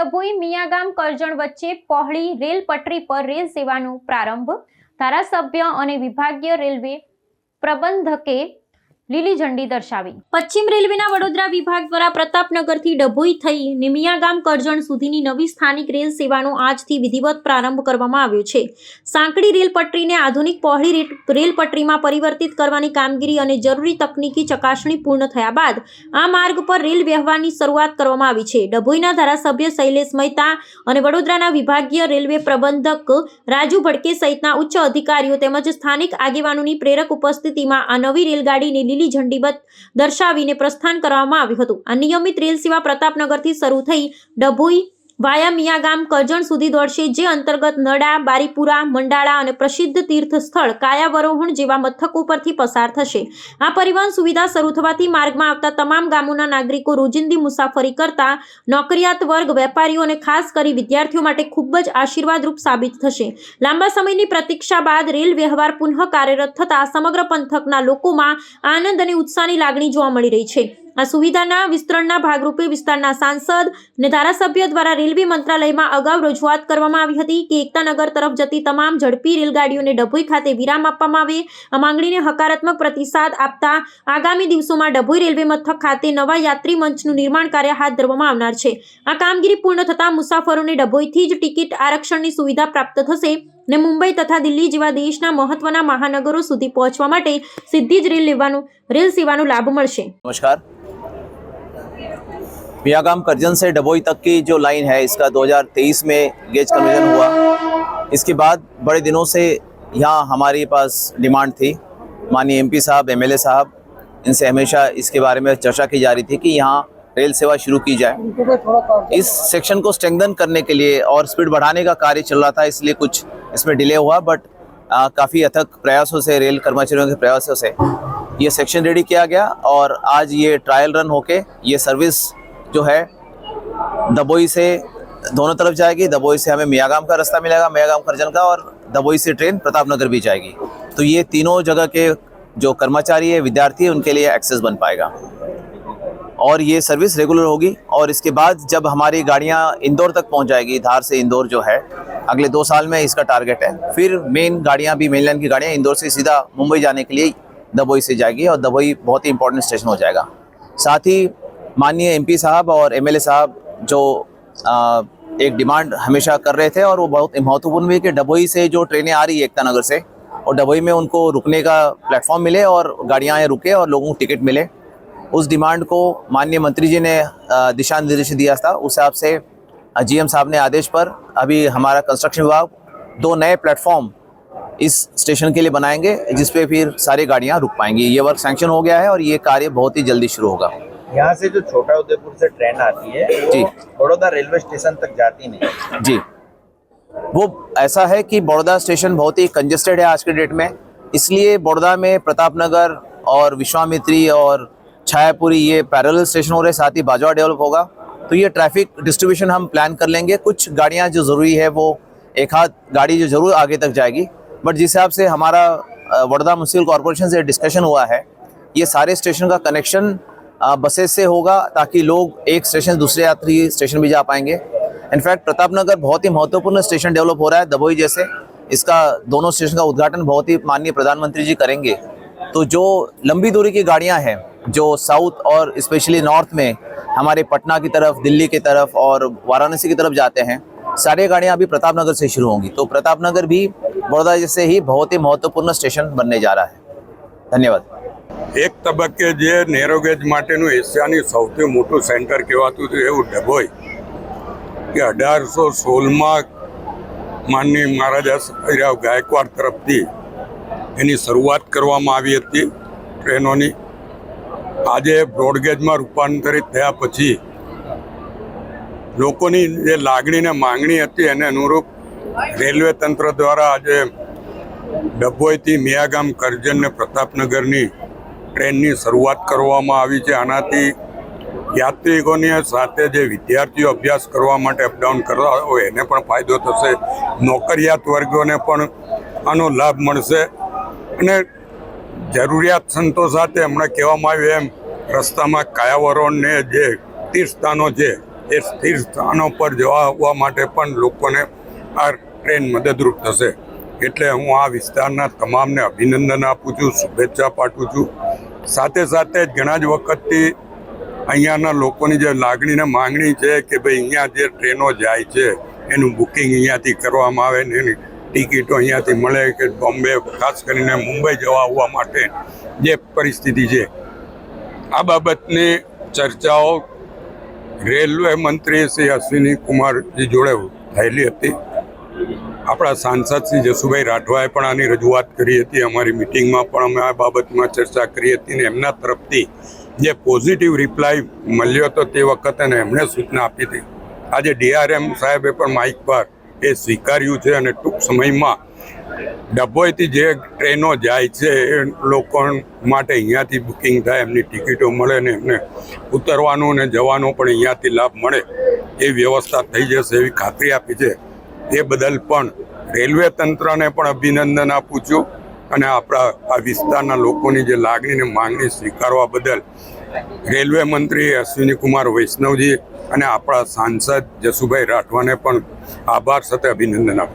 ડભોઈ મિયાગામ કરજણ વચ્ચે પહોળી રેલ પટરી પર રેલ સેવાનો પ્રારંભ. ધારાસભ્ય અને વિભાગીય રેલવે પ્રબંધકે લીલી ઝંડી દર્શાવી. પશ્ચિમ રેલવેના વડોદરા વિભાગ દ્વારા પ્રતાપનગરથી ડભોઈ થઈ મિયાગામ કરજણ સુધીની નવી સ્થાનિક રેલ સેવાનો આજથી વિધિવત પ્રારંભ કરવામાં આવ્યો છે. સાંકડી રેલ પટરીને આધુનિક પહોળી રેલ પટરીમાં પરિવર્તિત કરવાની કામગીરી અને જરૂરી તકનીકી ચકાસણી પૂર્ણ થયા બાદ આ માર્ગ પર રેલ વ્યવહારની શરૂઆત કરવામાં આવી છે. ડભોઈના ધારાસભ્ય શૈલેષ મહેતા અને વડોદરાના વિભાગીય રેલવે પ્રબંધક રાજુ ભડકે સહિતના ઉચ્ચ અધિકારીઓ તેમજ સ્થાનિક આગેવાનોની પ્રેરક ઉપસ્થિતિમાં આ નવી રેલગાડીને લીલી ઝંડી દર્શાવીને પ્રસ્થાન કરવામાં આવ્યું હતું. આ નિયમિત રેલ સેવા પ્રતાપનગરથી શરૂ થઈ ડભોઈ વાયા મિયાગામ કરજણ સુધી દોડશે, જે અંતર્ગત નડા, બારીપુરા, મંડાળા અને પ્રસિદ્ધ તીર્થ સ્થળ કાયાવરોહણ જેવા મથકો પરથી પસાર થશે. આ પરિવહન સુવિધા શરૂ થવાથી માર્ગમાં આવતા તમામ ગામોના નાગરિકો, રોજિંદી મુસાફરી કરતા નોકરિયાત વર્ગ, વેપારીઓ અને ખાસ કરી વિદ્યાર્થીઓ માટે ખૂબ જ આશીર્વાદરૂપ સાબિત થશે. લાંબા સમયની પ્રતીક્ષા બાદ રેલ વ્યવહાર પુનઃ કાર્યરત થતા સમગ્ર પંથકના લોકોમાં આનંદ અને ઉત્સાહની લાગણી જોવા મળી રહી છે. આ સુવિધાના વિસ્તરણના ભાગરૂપે વિસ્તારના સાંસદ અને ધારાસભ્ય દ્વારા રેલવે મંત્રાલયમાં અગાઉ રજૂઆત કરવામાં આવી હતી કે એકતાનગર તરફ જતી તમામ ઝડપી રેલગાડીઓને ડભોઈ ખાતે વિરામ આપવામાં આવે. આ માંગણીને હકારાત્મક પ્રતિસાદ આપતા આગામી દિવસોમાં ડભોઈ રેલવે મથક ખાતે નવા યાત્રી મંચનું નિર્માણ કાર્ય હાથ ધરવામાં આવનાર છે. આ કામગીરી પૂર્ણ થતાં મુસાફરોને ડભોઈથી જ ટિકિટ આરક્ષણની સુવિધા પ્રાપ્ત થશે ને મુંબઈ તથા દિલ્હી જેવા દેશના મહત્વના મહાનગરો સુધી પહોંચવા માટે સીધી જ રેલ સેવાનો લાભ મળશે. नमस्कार। मियागाम करजन से डभोई तक की जो लाइन है इसका 2023 में गेज कन्वर्जन हुआ। इसके बाद बड़े दिनों से यहाँ हमारे पास डिमांड थी। माननीय एमपी साहब, एमएलए साहब, इनसे हमेशा इसके बारे में चर्चा की जा रही थी कि यहाँ रेल सेवा शुरू की जाए। इस सेक्शन को स्ट्रेंथन करने के लिए और स्पीड बढ़ाने का कार्य चल रहा था, इसलिए कुछ इसमें डिले हुआ, बट काफ़ी अथक प्रयासों से, रेल कर्मचारियों के प्रयासों से ये सेक्शन रेडी किया गया और आज ये ट्रायल रन होके ये सर्विस जो है डभोई से दोनों तरफ जाएगी। डभोई से हमें मियागाम का रास्ता मिलेगा, मियागाम करजन का, और डभोई से ट्रेन प्रतापनगर भी जाएगी। तो ये तीनों जगह के जो कर्मचारी है, विद्यार्थी है, उनके लिए एक्सेस बन पाएगा और ये सर्विस रेगुलर होगी। और इसके बाद जब हमारी गाड़ियाँ इंदौर तक पहुँच जाएगी, धार से इंदौर जो है अगले 2 साल में इसका टारगेट है। फिर मेन गाड़ियाँ भी, मेन लाइन की गाड़ियाँ इंदौर से सीधा मुंबई जाने के लिए डभोई से जाएगी और डभोई बहुत ही इंपॉर्टेंट स्टेशन हो जाएगा। साथ ही माननीय एमपी साहब और एमएलए साहब जो एक डिमांड हमेशा कर रहे थे और वो बहुत महत्वपूर्ण भी है कि डभोई से जो ट्रेनें आ रही है एकतानगर से, और डभोई में उनको रुकने का प्लेटफॉर्म मिले और गाड़ियाँ रुके और लोगों को टिकट मिले। उस डिमांड को माननीय मंत्री जी ने दिशा निर्देश दिया था। उस हिसाब से जीएम साहब ने आदेश पर अभी हमारा कंस्ट्रक्शन विभाग 2 नए प्लेटफॉर्म इस स्टेशन के लिए बनाएंगे, जिसपे फिर सारी गाड़ियां रुक पाएंगी। ये वर्क सैंक्शन हो गया है और ये कार्य बहुत ही जल्दी शुरू होगा। यहाँ से जो छोटा उदयपुर से ट्रेन आती है जी, बड़ौदा रेलवे स्टेशन तक जाती नहीं जी। वो ऐसा है कि बड़ौदा स्टेशन बहुत ही कंजेस्टेड है आज के डेट में, इसलिए बड़ौदा में प्रतापनगर और विश्वामित्री और छायापुरी ये पैरेलल स्टेशन हो रहे, साथ ही बाजवा डेवलप होगा। तो ये ट्रैफिक डिस्ट्रीब्यूशन हम प्लान कर लेंगे। कुछ गाड़ियाँ जो ज़रूरी है वो एक आध गाड़ी जो ज़रूर आगे तक जाएगी, बट जिस हिसाब से हमारा वडोदरा म्यूनिसिपल कॉर्पोरेशन से डिस्कशन हुआ है, ये सारे स्टेशन का कनेक्शन बसेस से होगा ताकि लोग एक स्टेशन दूसरे यात्री स्टेशन भी जा पाएंगे। इनफैक्ट प्रतापनगर बहुत ही महत्वपूर्ण स्टेशन डेवलप हो रहा है डभोई जैसे, इसका दोनों स्टेशन का उद्घाटन बहुत ही माननीय प्रधानमंत्री जी करेंगे। तो जो लंबी दूरी की गाड़ियाँ हैं जो साउथ और स्पेशली नॉर्थ में हमारे पटना की तरफ, दिल्ली की तरफ और वाराणसी की तरफ जाते हैं, सारी गाड़ियाँ अभी प्रतापनगर से शुरू होंगी। तो प्रतापनगर भी बड़ौदा जैसे ही बहुत ही महत्वपूर्ण स्टेशन बनने जा रहा है। धन्यवाद। एक तबक्के जे नेरोगेज माटेनु एशियानी सौथी मोटું સેન્ટર કહેવાતું હતું એવું ડભોઈ કે 1816માં માનનીય મહારાજા સયાજીરાવ ગાયકવાડ તરફથી એની શરૂઆત કરવામાં આવી હતી ટ્રેનોની। આજે બ્રોડગેજમાં રૂપાંતરિત થયા પછી લોકોની જે લાગણી ને માંગણી હતી એને અનુરૂપ રેલવે તંત્ર દ્વારા આજે ડભોઈથી મિયાગામ કરજણ ને પ્રતાપનગરની ટ્રેનની શરૂઆત કરવામાં આવી છે। આનાથી યાત્રિકોની સાથે જે વિદ્યાર્થીઓ અભ્યાસ કરવા માટે અપડાઉન કરવા હોય એને પણ ફાયદો થશે, નોકરિયાત વર્ગોને પણ આનો લાભ મળશે અને જરૂરિયાત સંતોષાતે હમણાં કહેવામાં આવ્યું એમ રસ્તામાં કાયાવરોણ ને જે તીર્થસ્થાનો છે એ સ્થિર સ્થાનો પર જવા આવવા માટે પણ લોકોને આ ટ્રેન મદદરૂપ થશે. એટલે હું આ વિસ્તારના તમામને અભિનંદન આપું છું, શુભેચ્છા પાઠવું છું. સાથે સાથે જ ઘણા જ વખતથી અહીંયાના લોકોની જે લાગણી ને માંગણી છે કે ભાઈ અહીંયા જે ટ્રેનો જાય છે એનું બુકિંગ અહીંયાથી કરવામાં આવે ને એની ટિકિટો અહીંયાથી મળે, કે બોમ્બે ખાસ કરીને મુંબઈ જવા આવવા માટે જે પરિસ્થિતિ છે આ બાબતની ચર્ચાઓ રેલવે મંત્રી શ્રી અશ્વિની કુમારજી જોડે થયેલી હતી. આપણા સાંસદ શ્રી જસુભાઈ રાઠવાએ પણ આની રજૂઆત કરી હતી. અમારી મિટિંગમાં પણ અમે આ બાબતમાં ચર્ચા કરી હતી ને એમના તરફથી જે પોઝિટિવ રિપ્લાય મળ્યો હતો તે વખતે એમણે સૂચના આપી હતી. આજે DRM સાહેબે પણ માઇક પર એ સ્વીકાર્યું છે અને ટૂંક સમયમાં ડભોઈથી જે ટ્રેનો જાય છે એ લોકો માટે અહીંયાથી બુકિંગ થાય, એમની ટિકિટો મળે ને એમને ઉતરવાનું ને જવાનો પણ અહીંયાથી લાભ મળે એ વ્યવસ્થા થઈ જશે એવી ખાતરી આપી છે. એ બદલ પણ રેલવે તંત્રને પણ અભિનંદન આપું છું અને આપણા આ વિસ્તારના લોકોની જે લાગણી ને માંગણી સ્વીકારવા બદલ રેલવે મંત્રી અશ્વિની કુમાર વૈષ્ણવજી અને આપણા સાંસદ જસુભાઈ રાઠવાને પણ આભાર સાથે અભિનંદન આપું.